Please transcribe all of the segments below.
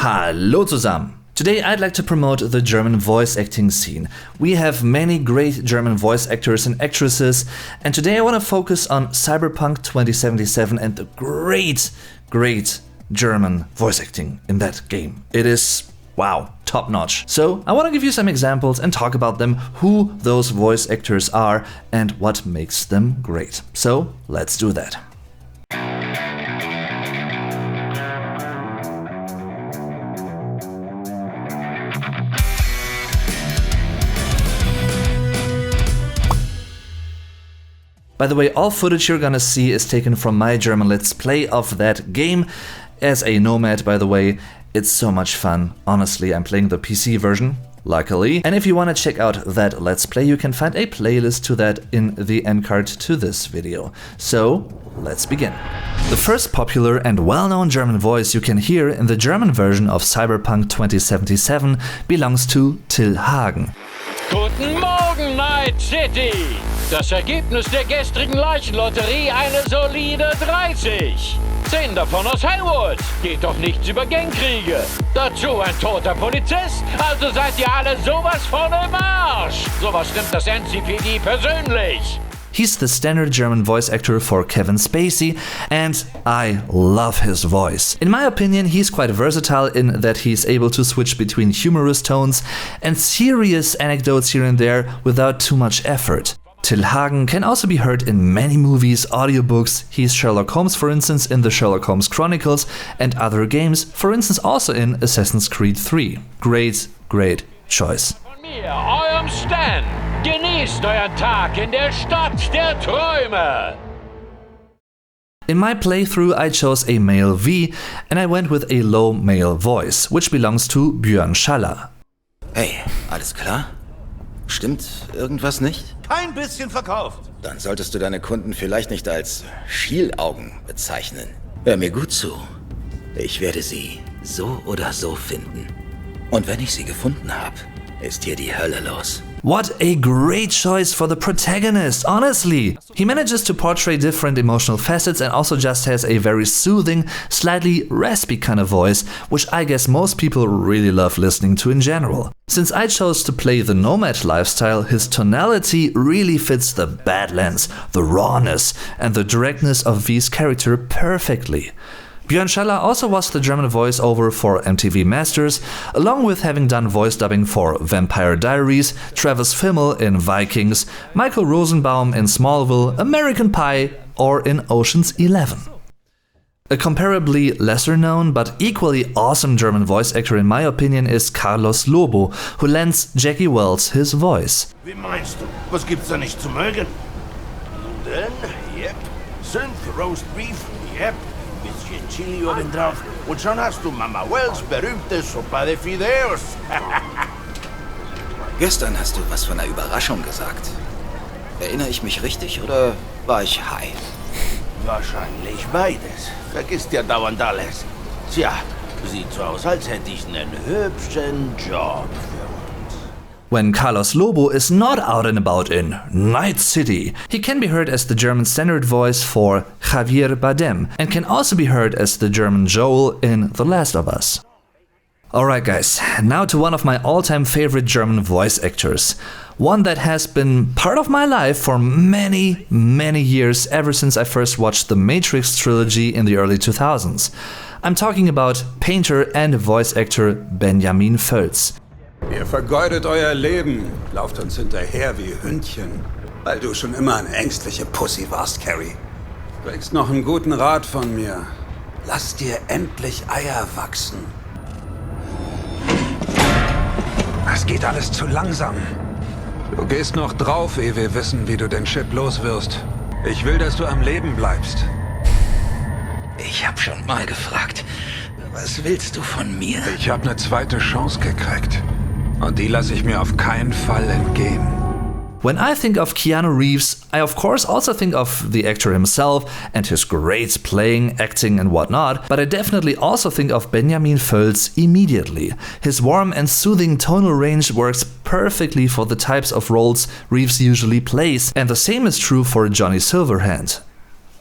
Hallo zusammen! Today I'd like to promote the German voice acting scene. We have many great German voice actors and actresses, and today I want to focus on Cyberpunk 2077 and the great German voice acting in that game. It is, wow, top notch. So I want to give you some examples and talk about them, who those voice actors are and what makes them great. So let's do that. By the way, all footage you're gonna see is taken from my German Let's Play of that game. As a nomad, by the way, it's so much fun. Honestly, I'm playing the PC version, luckily. And if you wanna check out that Let's Play, you can find a playlist to that in the end card to this video. So, let's begin. The first popular and well-known German voice you can hear in the German version of Cyberpunk 2077 belongs to Till Hagen. Guten Morgen, Night City! Das Ergebnis der gestrigen Leichenlotterie eine solide 30. 10 davon aus Hellwood. Geht doch nichts über Gangkriege. Dazu ein toter Polizist. Also seid ihr alle sowas von im Arsch. Sowas nimmt das NCPD persönlich. He's the standard German voice actor for Kevin Spacey, and I love his voice. In my opinion, he's quite versatile in that he's able to switch between humorous tones and serious anecdotes here and there without too much effort. Till Hagen can also be heard in many movies, audiobooks. He's Sherlock Holmes, for instance, in the Sherlock Holmes Chronicles and other games, for instance also in Assassin's Creed 3. Great choice. Von mir, eurem Stan. Genießt euren Tag in der Stadt der Träume! In my playthrough I chose a male V and I went with a low male voice, which belongs to Björn Schaller. Hey, alles klar? Stimmt irgendwas nicht? Kein bisschen verkauft. Dann solltest du deine Kunden vielleicht nicht als Schielaugen bezeichnen. Hör mir gut zu. Ich werde sie so oder so finden. Und wenn ich sie gefunden habe, ist hier die Hölle los. What a great choice for the protagonist, honestly! He manages to portray different emotional facets and also just has a very soothing, slightly raspy kind of voice, which I guess most people really love listening to in general. Since I chose to play the nomad lifestyle, his tonality really fits the Badlands, the rawness, and the directness of V's character perfectly. Björn Schaller also was the German voiceover for MTV Masters, along with having done voice dubbing for Vampire Diaries, Travis Fimmel in Vikings, Michael Rosenbaum in Smallville, American Pie, or in Ocean's 11. A comparably lesser known but equally awesome German voice actor in my opinion is Carlos Lobo, who lends Jackie Wells his voice. Wie meinst du? Was gibt's da nicht zu mögen? Nun denn, yep. Synth Roast Beef, yep. Bisschen Chili obendrauf und schon hast du Mama Wells berühmte Sopa de Fideos. Gestern hast du was von einer Überraschung gesagt. Erinnere ich mich richtig oder war ich high? Wahrscheinlich beides. Vergisst ja dauernd alles. Tja, sieht so aus, als hätte ich einen hübschen Job für uns. When Carlos Lobo is not out and about in Night City, he can be heard as the German standard voice for Javier Bardem and can also be heard as the German Joel in The Last of Us. Alright guys, now to one of my all-time favorite German voice actors. One that has been part of my life for many years, ever since I first watched the Matrix trilogy in the early 2000s. I'm talking about painter and voice actor Benjamin Völz. Ihr vergeudet euer Leben, lauft uns hinterher wie Hündchen, weil du schon immer eine ängstliche Pussy warst, Carrie. Kriegst noch einen guten Rat von mir. Lass dir endlich Eier wachsen. Es geht alles zu langsam. Du gehst noch drauf, ehe wir wissen, wie du den Shit los wirst. Ich will, dass du am Leben bleibst. Ich hab schon mal gefragt, was willst du von mir? Ich hab eine zweite Chance gekriegt. Und die lasse ich mir auf keinen Fall entgehen. When I think of Keanu Reeves, I of course also think of the actor himself and his great playing, acting and whatnot, but I definitely also think of Benjamin Völz immediately. His warm and soothing tonal range works perfectly for the types of roles Reeves usually plays, and the same is true for Johnny Silverhand.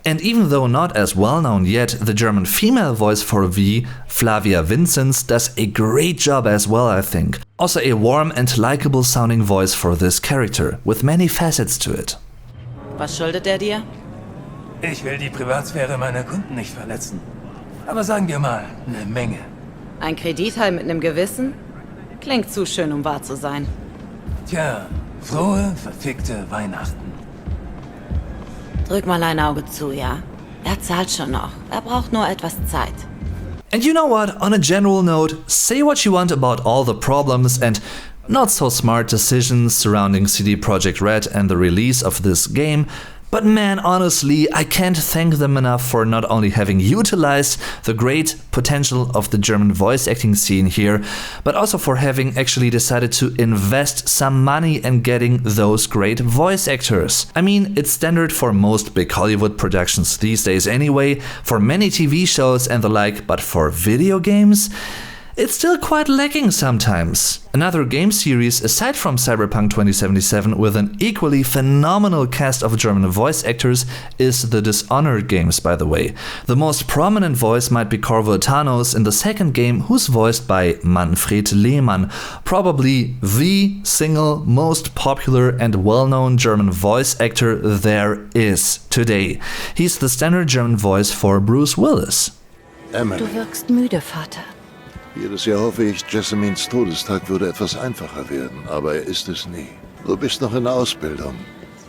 And even though not as well known yet, the German female voice for V, Flavia Vincenz, does a great job as well, I think. Also a warm and likable sounding voice for this character, with many facets to it. Was schuldet er dir? Ich will die Privatsphäre meiner Kunden nicht verletzen. Aber sagen wir mal, eine Menge. Ein Kredithai mit einem Gewissen? Klingt zu schön, um wahr zu sein. Tja, frohe, verfickte Weihnachten. Drück mal ein Auge zu, ja? Er zahlt schon noch. Er braucht nur etwas Zeit. And you know what, on a general note, say what you want about all the problems and not so smart decisions surrounding CD Projekt Red and the release of this game, but man, honestly, I can't thank them enough for not only having utilized the great potential of the German voice acting scene here, but also for having actually decided to invest some money in getting those great voice actors. I mean, it's standard for most big Hollywood productions these days anyway, for many TV shows and the like, but for video games? It's still quite lacking sometimes. Another game series aside from Cyberpunk 2077 with an equally phenomenal cast of German voice actors is the Dishonored games, by the way. The most prominent voice might be Corvo Thanos in the second game, who's voiced by Manfred Lehmann, probably the single most popular and well-known German voice actor there is today. He's the standard German voice for Bruce Willis. Emily. Du wirkst müde, Vater. Jedes Jahr hoffe ich, Jessamines Todestag würde etwas einfacher werden, aber er ist es nie. Du bist noch in der Ausbildung.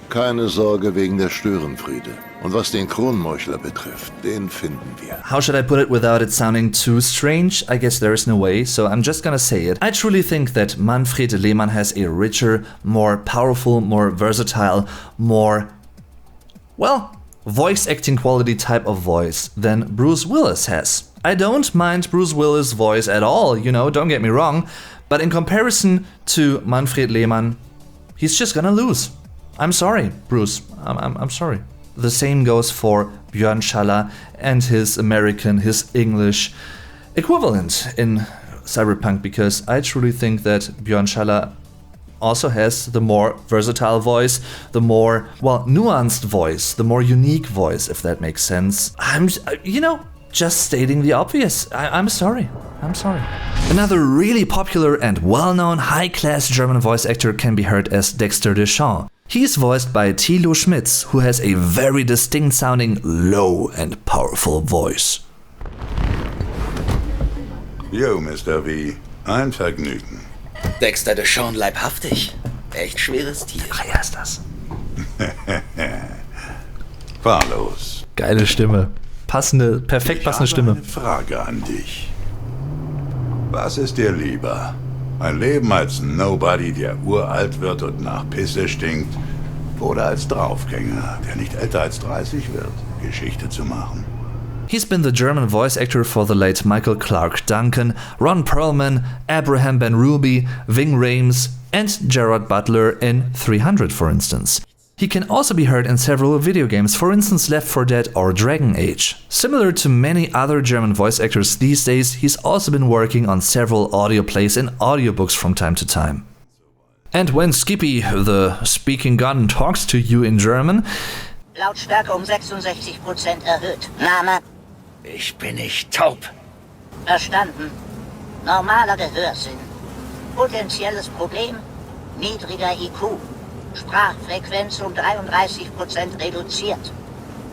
Keine Sorge wegen der Störenfriede. Und was den Kronmeuchler betrifft, den finden wir. How should I put it without it sounding too strange? I guess there is no way, so I'm just gonna say it. I truly think that Manfred Lehmann has a richer, more powerful, more versatile, more, well, voice acting quality type of voice than Bruce Willis has. I don't mind Bruce Willis' voice at all, you know, don't get me wrong, but in comparison to Manfred Lehmann, he's just gonna lose. I'm sorry, Bruce. I'm sorry. The same goes for Björn Schaller and his American, his English equivalent in Cyberpunk, because I truly think that Björn Schaller also has the more versatile voice, the more, well, nuanced voice, the more unique voice, if that makes sense. Just stating the obvious. I'm sorry. Another really popular and well-known high-class German voice actor can be heard as Dexter Deschamps. He's voiced by Thilo Schmitz, who has a very distinct-sounding, low and powerful voice. Yo, Mr. V, ein Vergnügen. Dexter Deschamps leibhaftig. Echt schweres Tier. Ach ja, ist das. Fahr los. Geile Stimme. Perfekt passende Stimme. Eine Frage an dich. Was ist dir lieber? Ein Leben als Nobody, der uralt wird und nach Pisse stinkt? Oder als Draufgänger, der nicht älter als 30 wird, Geschichte zu machen? He's been the German voice actor for the late Michael Clarke Duncan, Ron Perlman, Abraham Benrubi, Ving Rhames, and Gerard Butler in 300, for instance. He can also be heard in several video games, for instance Left 4 Dead or Dragon Age. Similar to many other German voice actors these days, he's also been working on several audio plays and audiobooks from time to time. And when Skippy, the speaking gun, talks to you in German, Lautstärke 66% erhöht. Name? Ich bin nicht taub. Verstanden. Normaler Gehörsinn. Potenzielles Problem? Niedriger IQ. Sprachfrequenz 33% reduziert.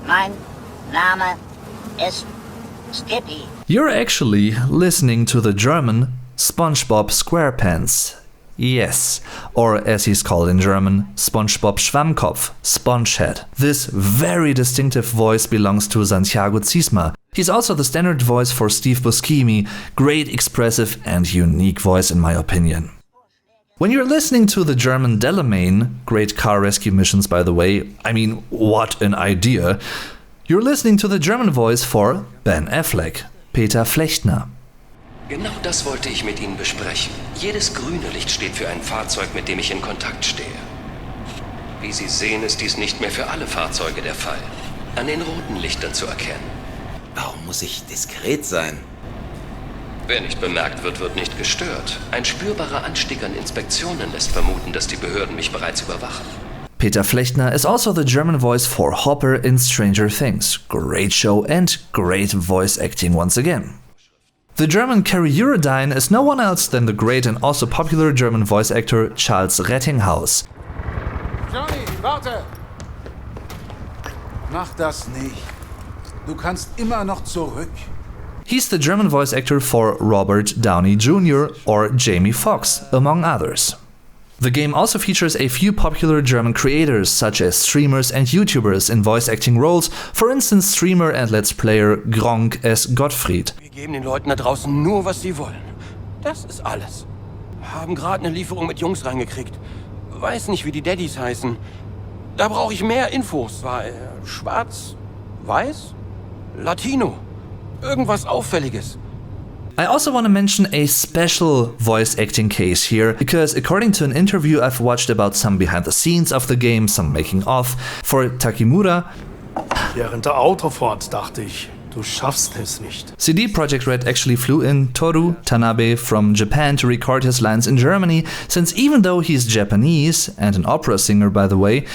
Mein Name ist Skippy. You're actually listening to the German SpongeBob SquarePants. Yes, or as he's called in German, SpongeBob Schwammkopf, Spongehead. This very distinctive voice belongs to Santiago Ziesmer. He's also the standard voice for Steve Buscemi, great expressive and unique voice in my opinion. When you're listening to the German Delamain, great car rescue missions by the way, I mean, what an idea, you're listening to the German voice for Ben Affleck, Peter Flechtner. Genau das wollte ich mit Ihnen besprechen. Jedes grüne Licht steht für ein Fahrzeug, mit dem ich in Kontakt stehe. Wie Sie sehen, ist dies nicht mehr für alle Fahrzeuge der Fall. An den roten Lichtern zu erkennen. Warum muss ich diskret sein? Wer nicht bemerkt wird, wird nicht gestört. Ein spürbarer Anstieg an Inspektionen lässt vermuten, dass die Behörden mich bereits überwachen. Peter Flechtner is also the German voice for Hopper in Stranger Things. Great show and great voice acting once again. The German Carrie Eurodyne is no one else than the great and also popular German voice actor Charles Rettinghaus. Johnny, warte! Mach das nicht. Du kannst immer noch zurück. He's the German voice actor for Robert Downey Jr. or Jamie Foxx, among others. The game also features a few popular German creators, such as streamers and YouTubers in voice acting roles, for instance Streamer and Let's Player Gronk as Gottfried. Wir geben den Leuten da draußen nur, was sie wollen. Das ist alles. Haben gerade eine Lieferung mit Jungs reingekriegt. Weiß nicht, wie die Daddys heißen. Da brauche ich mehr Infos. War schwarz, weiß, Latino. Irgendwas Auffälliges. I also want to mention a special voice acting case here, because according to an interview I've watched about some behind the scenes of the game, some making of, for Takemura, während der Autofahrt dachte ich, du schaffst es nicht. CD Projekt Red actually flew in Toru Tanabe from Japan to record his lines in Germany, since even though he's Japanese, and an opera singer by the way,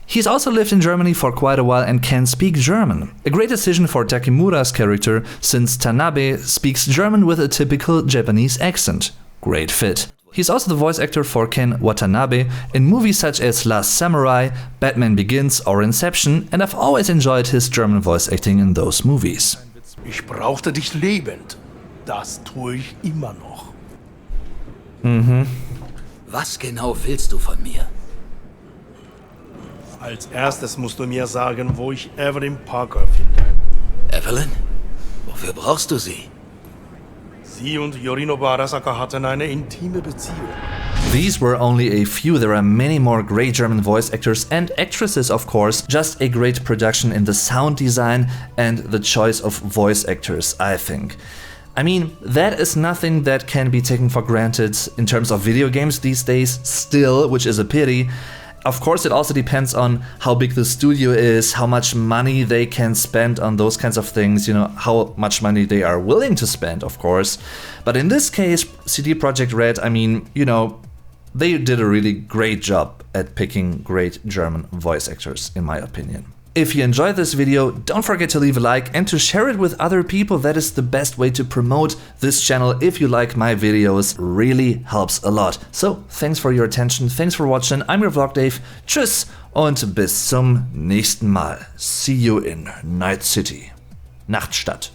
he's also lived in Germany for quite a while and can speak German. A great decision for Takemura's character, since Tanabe speaks German with a typical Japanese accent. Great fit. He's also the voice actor for Ken Watanabe in movies such as Last Samurai, Batman Begins or Inception, and I've always enjoyed his German voice acting in those movies. Ich brauchte dich lebend. Das tue ich immer noch. Was genau willst du von mir? Als erstes musst du mir sagen, wo ich Evelyn Parker finde. Evelyn? Wofür brauchst du sie? Sie und Yorinobu Arasaka hatten eine intime Beziehung. These were only a few, there are many more great German voice actors and actresses of course, just a great production in the sound design and the choice of voice actors, I think. I mean, that is nothing that can be taken for granted in terms of video games these days, still, which is a pity. Of course, it also depends on how big the studio is, how much money they can spend on those kinds of things, you know, how much money they are willing to spend, of course. But in this case, CD Projekt Red, I mean, you know, they did a really great job at picking great German voice actors, in my opinion. If you enjoyed this video, don't forget to leave a like and to share it with other people. That is the best way to promote this channel. If you like my videos, really helps a lot. So, thanks for your attention, thanks for watching. I'm your Vlog Dave. Tschüss und bis zum nächsten Mal. See you in Night City. Nachtstadt.